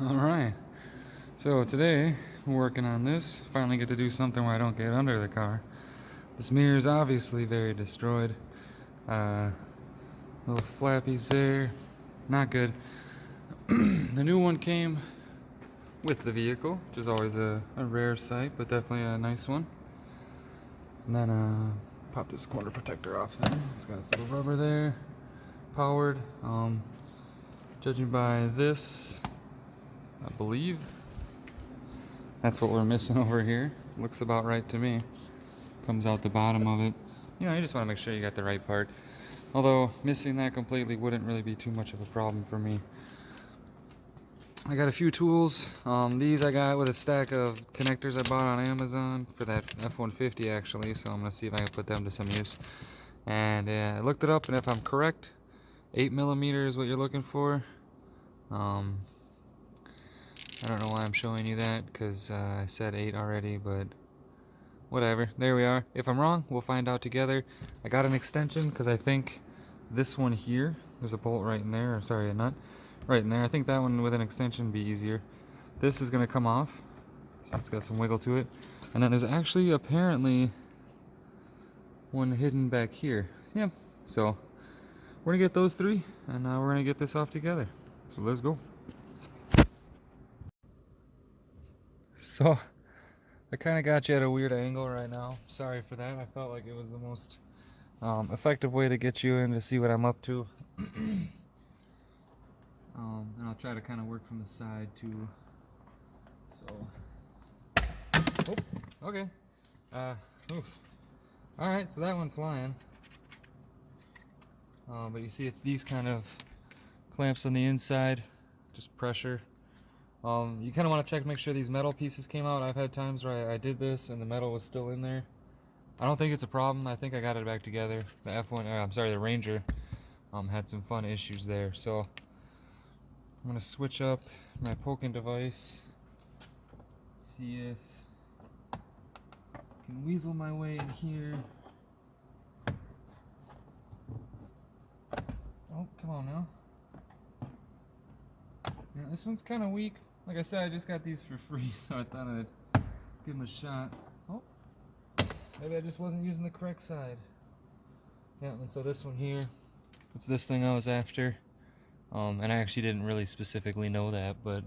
Alright, so today we're working on this. Finally get to do something where I don't get under the car. This mirror is obviously very destroyed. Uh, little flappies there, not good. The new one came with the vehicle, which is always a rare sight, but definitely a nice one. And then pop this corner protector off there. It's got this little rubber there, powered. Judging by this, I believe that's what we're missing over here. Looks about right to me. Comes out the bottom of it. You know, you just want to make sure you got the right part. Although missing that completely wouldn't really be too much of a problem for me. I got a few tools. These I got with a stack of connectors I bought on Amazon for that F-150 actually, so I'm going to see if I can put them to some use. And I looked it up, and if I'm correct, 8mm is what you're looking for. I don't know why I'm showing you that, because I said 8 already, but whatever. There we are. If I'm wrong, we'll find out together. I got an extension, because I think this one here, there's a bolt right in there, or sorry, a nut right in there. I think that one with an extension would be easier. This is going to come off, so it's got some wiggle to it. And then there's actually apparently one hidden back here. Yeah, so we're going to get those three, and we're going to get this off together. So let's go. So I kind of got you at a weird angle right now. Sorry for that. I felt like it was the most effective way to get you in to see what I'm up to. And I'll try to kind of work from the side too. So, oh, okay. Oof. All right, so that one flying. But you see, it's these kind of clamps on the inside, just pressure. You kind of want to check to make sure these metal pieces came out. I've had times where I did this and the metal was still in there. I don't think it's a problem. I think I got it back together. The F1, I'm sorry, the Ranger had some fun issues there. So I'm going to switch up my poking device. See if I can weasel my way in here. Oh, come on now. Yeah, this one's kind of weak. Like I said, I just got these for free, so I thought I'd give them a shot. Oh, maybe I just wasn't using the correct side. Yeah, and so this one here, it's this thing I was after. And I actually didn't really specifically know that, but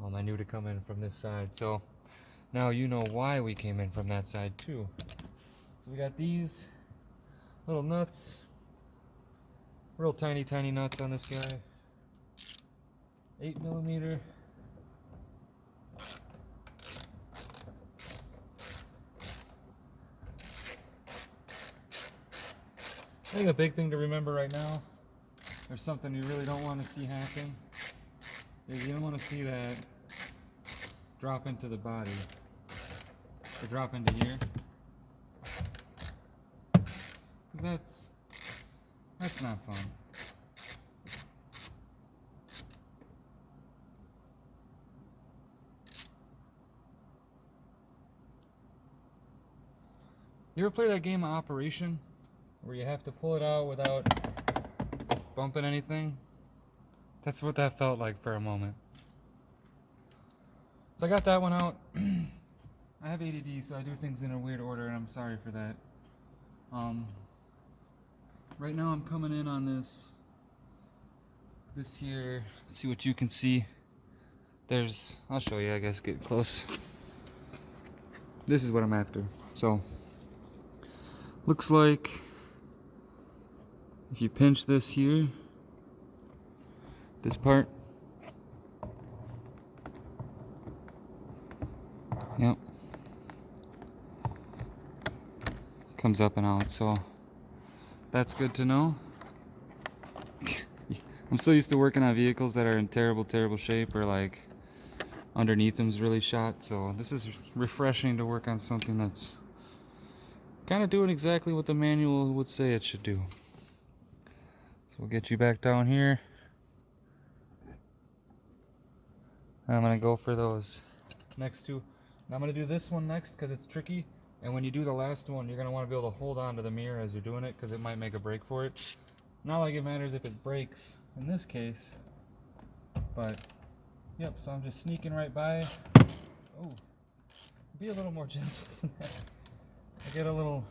I knew to come in from this side. So now you know why we came in from that side too. So we got these little nuts, real tiny nuts on this guy. 8mm. I think a big thing to remember right now, there's something you really don't want to see happen, is you don't want to see that drop into the body, or drop into here, because that's not fun. You ever play that game of Operation, where you have to pull it out without bumping anything? That's what that felt like for a moment. So I got that one out. I have ADD, so I do things in a weird order, and I'm sorry for that. Right now I'm coming in on this here. Let's see what you can see. I'll show you, I guess, get close. This is what I'm after. So, looks like if you pinch this here, this part, yep, comes up and out, so that's good to know. I'm so used to working on vehicles that are in terrible shape, or like underneath them's really shot, so this is refreshing to work on something that's kind of doing exactly what the manual would say it should do. So we'll get you back down here. I'm gonna go for those next two. Now I'm gonna do this one next because it's tricky, and when you do the last one, you're gonna want to be able to hold on to the mirror as you're doing it, because it might make a break for it. Not like it matters if it breaks in this case, but Yep, so I'm just sneaking right by. Oh, be a little more gentle than that. I get a little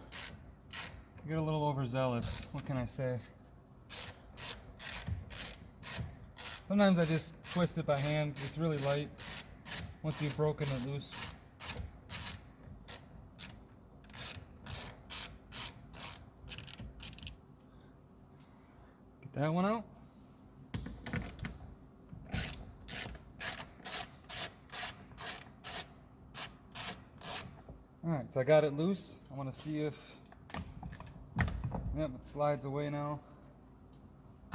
overzealous. What can I say? Sometimes I just twist it by hand. It's really light once you've broken it loose. Get that one out. Alright, so I got it loose. I want to see if... Yep, it slides away now.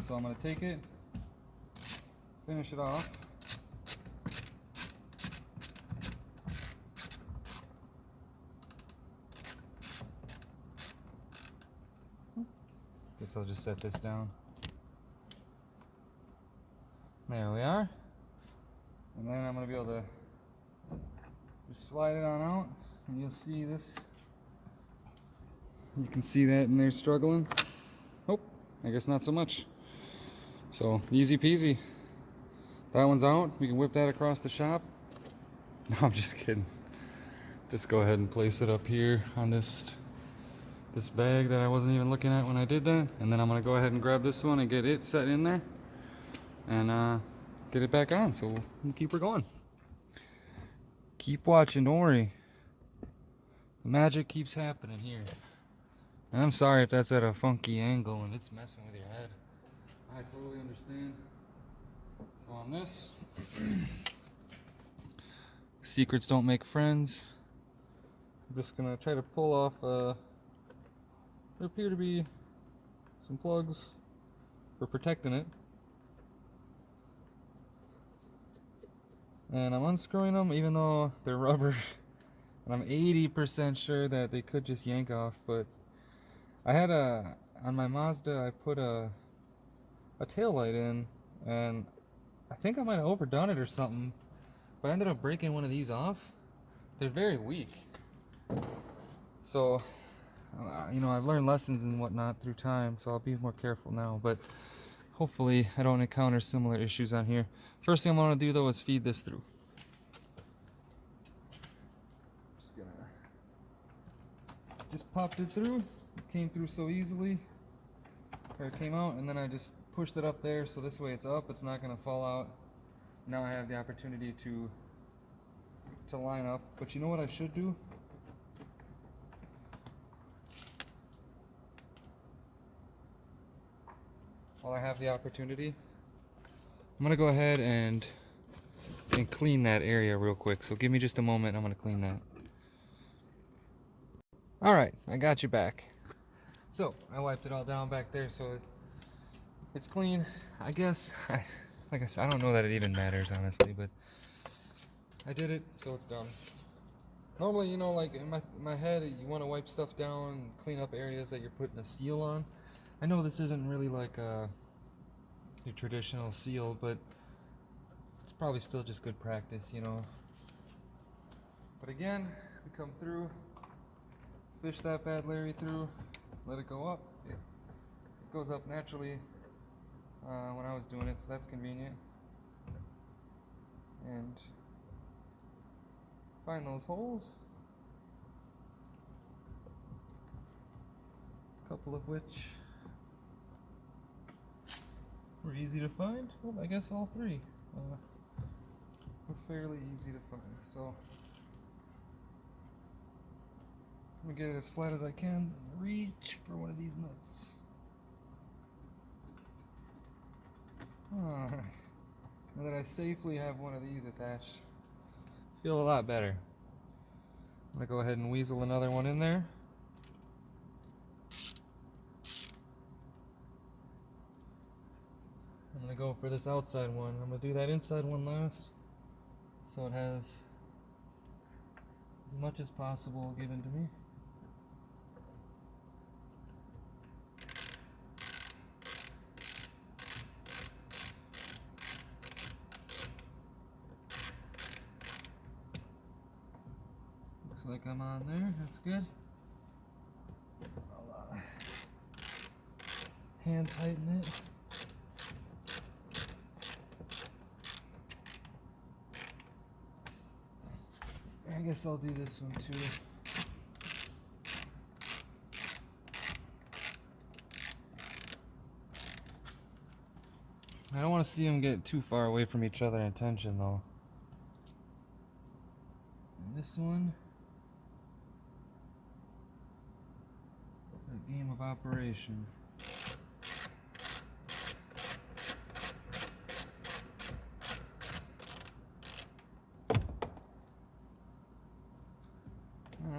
So I'm going to take it, finish it off. Guess I'll just set this down. There we are. And then I'm going to be able to just slide it on out, and you'll see this. You can see that in there struggling. Oh, I guess not so much. So easy peasy. That one's out. We can whip that across the shop. No, I'm just kidding. Just go ahead and place it up here on this bag that I wasn't even looking at when I did that. And then I'm gonna go ahead and grab this one and get it set in there and get it back on. So we'll keep her going. Keep watching, don't worry. The magic keeps happening here. And I'm sorry if that's at a funky angle and it's messing with your head. I totally understand. So on this, secrets don't make friends. I'm just gonna try to pull off, there appear to be some plugs for protecting it. And I'm unscrewing them even though they're rubber. And I'm 80% sure that they could just yank off, but I had on my Mazda, I put a tail light in, and I think I might have overdone it or something, but I ended up breaking one of these off. They're very weak. So, you know, I've learned lessons and whatnot through time, so I'll be more careful now, but hopefully I don't encounter similar issues on here. First thing I'm gonna do though is feed this through. Just popped it through. It came through so easily. Or it came out, and then I just pushed it up there, so this way it's up, it's not gonna fall out. Now I have the opportunity to line up. But you know what I should do? While I have the opportunity, I'm gonna go ahead and clean that area real quick. So give me just a moment, I'm gonna clean that. Alright, I got you back. So, I wiped it all down back there, so it's clean. I guess, like I said, I don't know that it even matters, honestly, but I did it, so it's done. Normally, you know, like in my head, you want to wipe stuff down, clean up areas that you're putting a seal on. I know this isn't really like your traditional seal, but it's probably still just good practice, you know. But again, we come through, fish that bad Larry through, let it go up. It goes up naturally when I was doing it, so that's convenient. And find those holes, a couple of which were easy to find. Well, I guess all three were fairly easy to find. So I'm gonna get it as flat as I can. Reach for one of these nuts. Alright. Now that I safely have one of these attached, I feel a lot better. I'm gonna go ahead and weasel another one in there. I'm gonna go for this outside one. I'm gonna do that inside one last, so it has as much as possible given to me. Looks like I'm on there. That's good. I'll hand tighten it. I guess I'll do this one too. I don't want to see them get too far away from each other in tension though. And this one, it's a game of operation.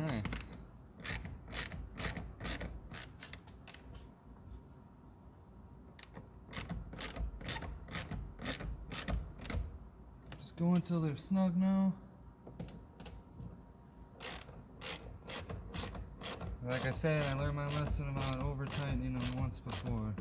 Alright. Just go until they're snug now. Like I said, I learned my lesson about over tightening them once before.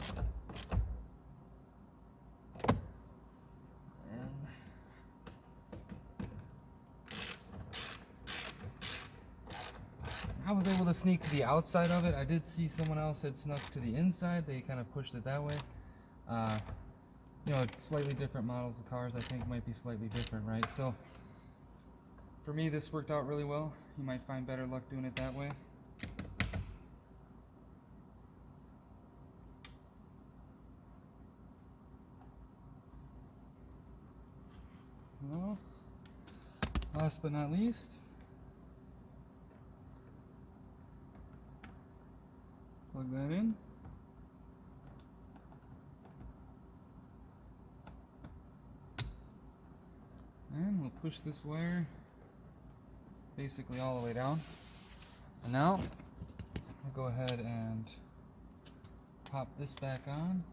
I was able to sneak to the outside of it. I did see someone else had snuck to the inside. They kind of pushed it that way. You know, slightly different models of cars I think might be slightly different, right? So for me, this worked out really well. You might find better luck doing it that way. So, last but not least, plug that in. And we'll push this wire basically all the way down. And now, I'll go ahead and pop this back on.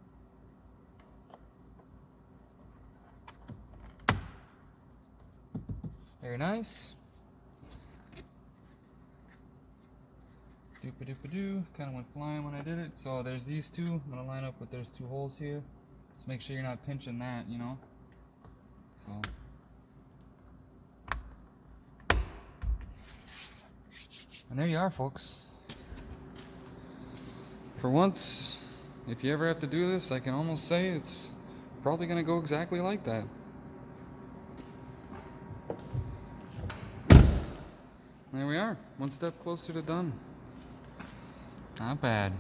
Very nice. Doop-a-doop-a-doo. Kind of went flying when I did it. So there's these two. I'm going to line up with there's two holes here. Just make sure you're not pinching that, you know. So. And there you are, folks. For once, if you ever have to do this, I can almost say it's probably going to go exactly like that. There we are, one step closer to done. Not bad.